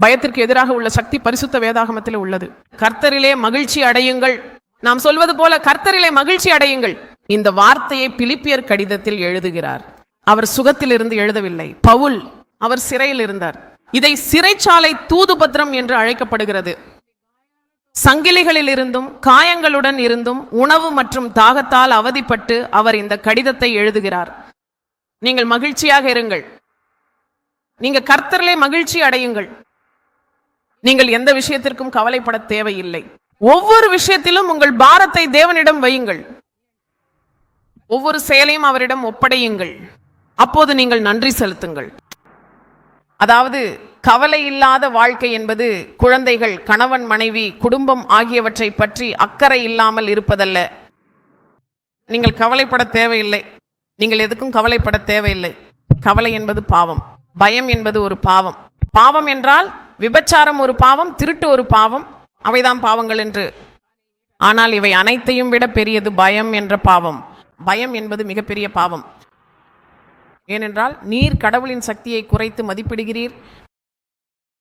பயத்திற்கு எதிராக உள்ள சக்தி பரிசுத்த வேதாகமத்தில் உள்ளது. கர்த்தரிலே மகிழ்ச்சி அடையுங்கள். நாம் சொல்வது போல கர்த்தரிலே மகிழ்ச்சி அடையுங்கள். இந்த வார்த்தையை பிலிப்பியர் கடிதத்தில் எழுதுகிறார். அவர் சுகத்தில் இருந்து எழுதவில்லை. பவுல் அவர் சிறையில் இருந்தார். இதை சிறைச்சாலை தூதுபத்திரம் என்று அழைக்கப்படுகிறது. சங்கிலிகளில் இருந்தும் காயங்களுடன் இருந்தும் உணவு மற்றும் தாகத்தால் அவதிப்பட்டு அவர் இந்த கடிதத்தை எழுதுகிறார். நீங்கள் மகிழ்ச்சியாக இருங்கள். நீங்க கர்த்தரிலே மகிழ்ச்சி அடையுங்கள். நீங்கள் எந்த விஷயத்திற்கும் கவலைப்பட தேவையில்லை. ஒவ்வொரு விஷயத்திலும் உங்கள் பாரத்தை தேவனிடம் வையுங்கள். ஒவ்வொரு செயலையும் அவரிடம் ஒப்படையுங்கள். அப்போது நீங்கள் நன்றி செலுத்துங்கள். அதாவது கவலை இல்லாத வாழ்க்கை என்பது குழந்தைகள், கணவன், மனைவி, குடும்பம் ஆகியவற்றை பற்றி அக்கறை இல்லாமல் இருப்பதல்ல. நீங்கள் கவலைப்பட தேவையில்லை. நீங்கள் எதுக்கும் கவலைப்பட தேவையில்லை. கவலை என்பது பாவம். பயம் என்பது ஒரு பாவம். பாவம் என்றால் விபச்சாரம் ஒரு பாவம், திருட்டு ஒரு பாவம், அவைதான் பாவங்கள் என்று. ஆனால் இவை அனைத்தையும் விட பெரியது பயம் என்ற பாவம். பயம் என்பது மிகப்பெரிய பாவம். ஏனென்றால் நீர் கடவுளின் சக்தியை குறைத்து மதிப்பிடுகிறீர்.